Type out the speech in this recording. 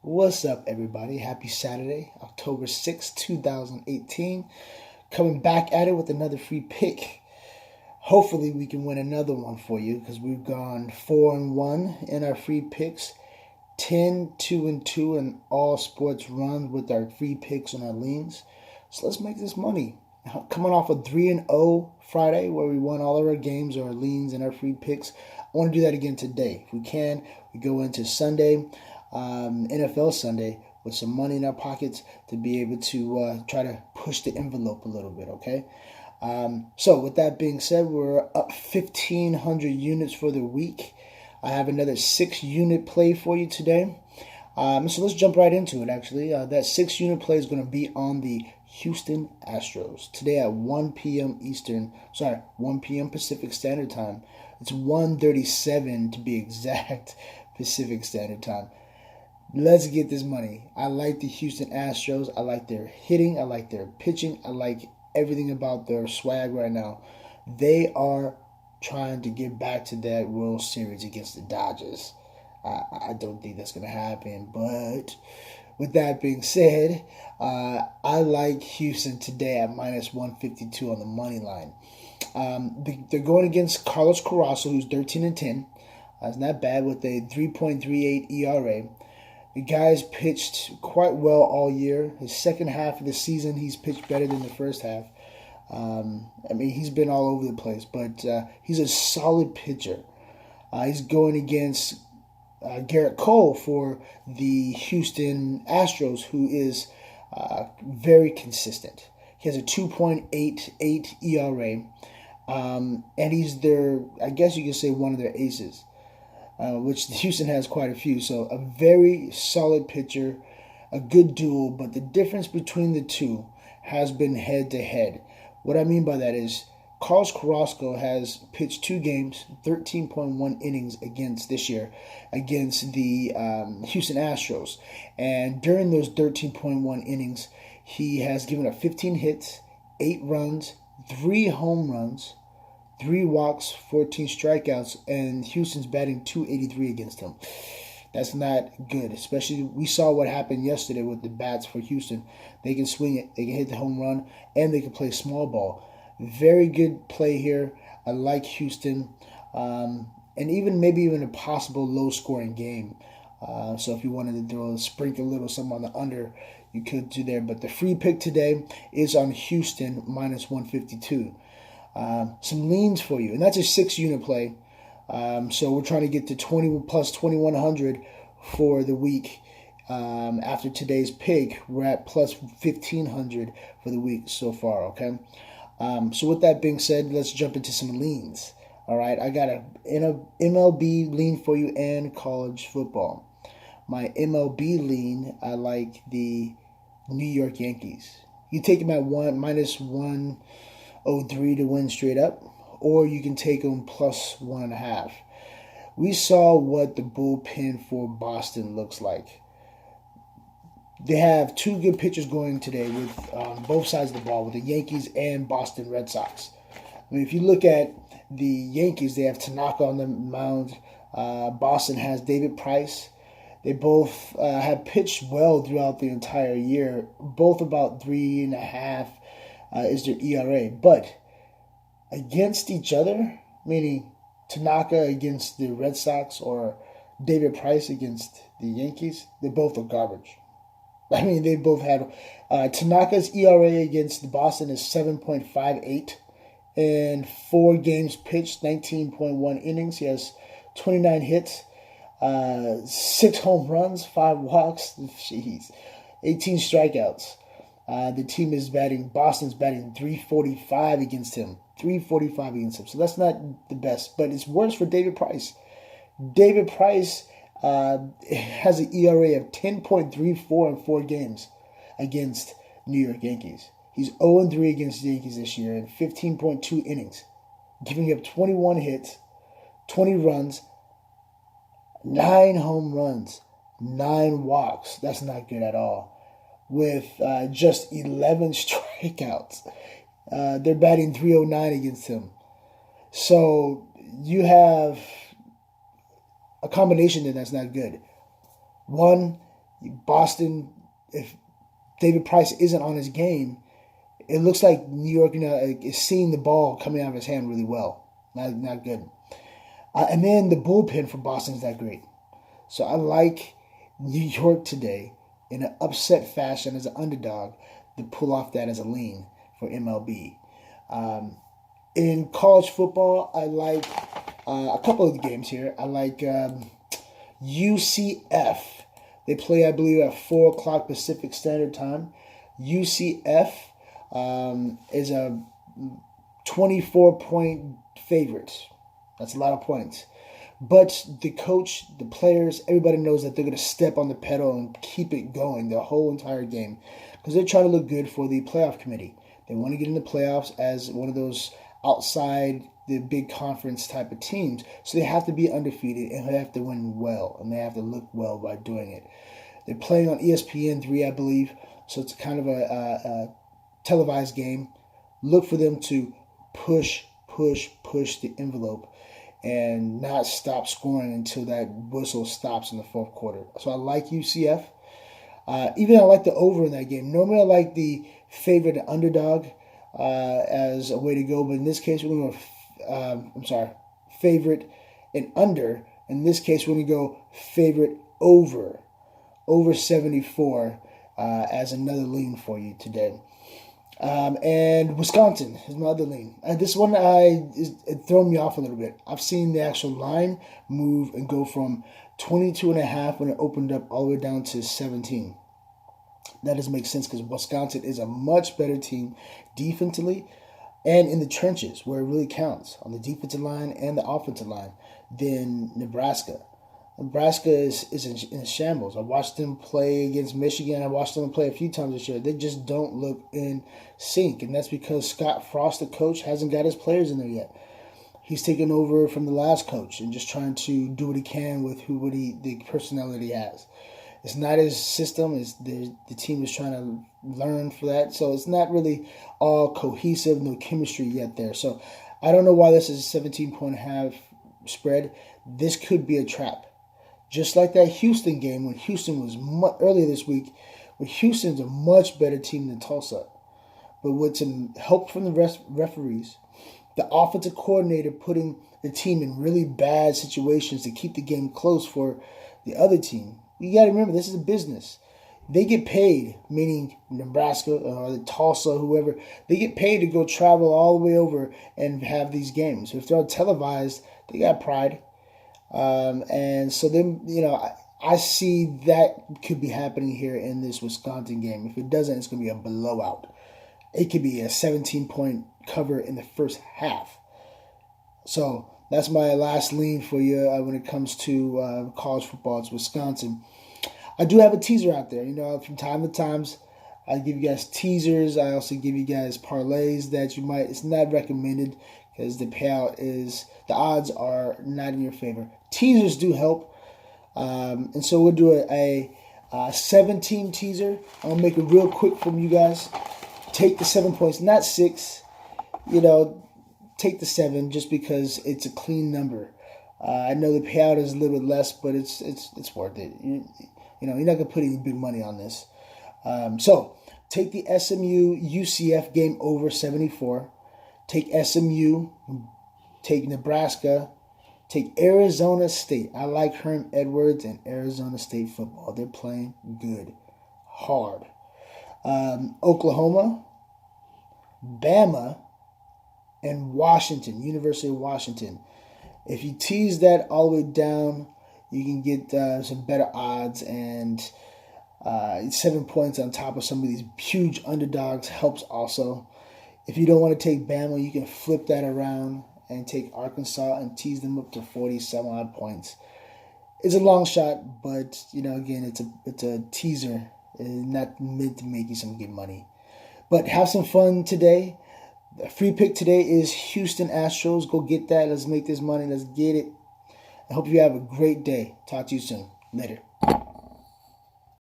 What's up, everybody? Happy Saturday, October 6th, 2018. Coming back at it with another free pick. Hopefully, we can win another one for you because we've gone 4-1 in our free picks, 10, 2-2 in all sports runs with our free picks and our leans. So let's make this money. Coming off a 3-0 Friday where we won all of our games, our leans, and our free picks. I want to do that again today. If we can, we go into Sunday. NFL Sunday with some money in our pockets to be able to try to push the envelope a little bit, okay? So with that being said, we're up 1,500 units for the week. I have another 6-unit play for you today. So let's jump right into it, actually. That 6-unit play is going to be on the Houston Astros today at 1 p.m. 1 p.m. Pacific Standard Time. It's 1:37 to be exact Pacific Standard Time. Let's get this money. I like the Houston Astros. I like their hitting. I like their pitching. I like everything about their swag right now. They are trying to get back to that World Series against the Dodgers. I don't think that's going to happen. But with that being said, I like Houston today at minus 152 on the money line. They're going against Carlos Carrasco, who's 13-10. That's not bad with a 3.38 ERA. The guy's pitched quite well all year. His second half of the season, he's pitched better than the first half. He's been all over the place, but he's a solid pitcher. He's going against Garrett Cole for the Houston Astros, who is very consistent. He has a 2.88 ERA, and he's I guess you could say, one of their aces. Which Houston has quite a few. So a very solid pitcher, a good duel, but the difference between the two has been head-to-head. What I mean by that is Carlos Carrasco has pitched 2 games, 13.1 innings this year against the Houston Astros. And during those 13.1 innings, he has given up 15 hits, 8 runs, 3 home runs, 3 walks, 14 strikeouts, and Houston's batting .283 against him. That's not good, especially we saw what happened yesterday with the bats for Houston. They can swing it, they can hit the home run, and they can play small ball. Very good play here. I like Houston, and maybe even a possible low-scoring game. So if you wanted to sprinkle a little something on the under, you could do there. But the free pick today is on Houston minus 152. Some leans for you, and that's a 6-unit play. So we're trying to get to 20 plus 2,100 for the week. After today's pick, we're at plus 1,500 for the week so far. Okay. So with that being said, let's jump into some leans. All right, I got a MLB lean for you and college football. My MLB lean, I like the New York Yankees. You take them at minus 103 to win straight up, or you can take them plus 1.5. We saw what the bullpen for Boston looks like. They have 2 good pitchers going today with both sides of the ball, with the Yankees and Boston Red Sox. If you look at the Yankees, they have Tanaka on the mound. Boston has David Price. They both have pitched well throughout the entire year, both about 3.5 is their ERA. But against each other, meaning Tanaka against the Red Sox or David Price against the Yankees, they both are garbage. They both had Tanaka's ERA against the Boston is 7.58 in 4 games pitched, 19.1 innings. He has 29 hits, 6 home runs, 5 walks, 18 strikeouts. The team is Boston's batting 345 against him. 345 against him. So that's not the best, but it's worse for David Price. David Price has an ERA of 10.34 in 4 games against New York Yankees. He's 0-3 against the Yankees this year in 15.2 innings, giving up 21 hits, 20 runs, 9 home runs, 9 walks. That's not good at all. With just 11 strikeouts. They're batting 309 against him. So you have a combination that's not good. One, Boston, if David Price isn't on his game, it looks like New York, is seeing the ball coming out of his hand really well. Not good. And then the bullpen for Boston is that great. So I like New York today in an upset fashion as an underdog to pull off that as a lean for MLB. In college football, I like a couple of the games here. I like UCF. They play, I believe, at 4 o'clock Pacific Standard Time. UCF is a 24-point favorite. That's a lot of points. But the coach, the players, everybody knows that they're going to step on the pedal and keep it going the whole entire game because they're trying to look good for the playoff committee. They want to get in the playoffs as one of those outside the big conference type of teams. So they have to be undefeated and they have to win well and they have to look well by doing it. They're playing on ESPN3, I believe, so it's kind of a televised game. Look for them to push the envelope and not stop scoring until that whistle stops in the fourth quarter. So I like UCF. Even I like the over in that game. Normally I like the favorite underdog as a way to go, but in this case we're going to go, favorite and under. In this case we're going to go favorite over 74 as another lean for you today. And Wisconsin is my other lean. This one it thrown me off a little bit. I've seen the actual line move and go from 22.5 when it opened up all the way down to 17. That doesn't make sense because Wisconsin is a much better team defensively and in the trenches where it really counts on the defensive line and the offensive line than Nebraska. Nebraska is in shambles. I watched them play against Michigan. I watched them play a few times this year. They just don't look in sync, and that's because Scott Frost, the coach, hasn't got his players in there yet. He's taken over from the last coach and just trying to do what he can with the personnel that he has. It's not his system. It's the team is trying to learn for that, so it's not really all cohesive, no chemistry yet there. So I don't know why this is a 17.5 spread. This could be a trap. Just like that Houston game when Houston was earlier this week, when Houston's a much better team than Tulsa. But with some help from the referees, the offensive coordinator putting the team in really bad situations to keep the game close for the other team. You got to remember, this is a business. They get paid, meaning Nebraska or Tulsa, whoever, they get paid to go travel all the way over and have these games. If they're televised, they got pride. And so then, I see that could be happening here in this Wisconsin game. If it doesn't, it's going to be a blowout. It could be a 17-point cover in the first half. So that's my last lean for you when it comes to college football. It's Wisconsin. I do have a teaser out there. From time to time, I give you guys teasers. I also give you guys parlays that it's not recommended because the odds are not in your favor. Teasers do help. And so we'll do a 7-team teaser. I'll make it real quick from you guys. Take the 7 points, not 6. Take the 7 just because it's a clean number. I know the payout is a little bit less, but it's worth it. You're not gonna put any big money on this. So take the SMU UCF game over 74. Take SMU. Take Nebraska. Take Arizona State. I like Herm Edwards and Arizona State football. They're playing good, hard. Oklahoma, Bama, and Washington, University of Washington. If you tease that all the way down, you can get some better odds, and 7 points on top of some of these huge underdogs helps also. If you don't want to take Bama, you can flip that around and take Arkansas and tease them up to 40-some-odd points. It's a long shot, but again, it's a teaser. It's not meant to make you some good money. But have some fun today. The free pick today is Houston Astros. Go get that. Let's make this money. Let's get it. I hope you have a great day. Talk to you soon. Later.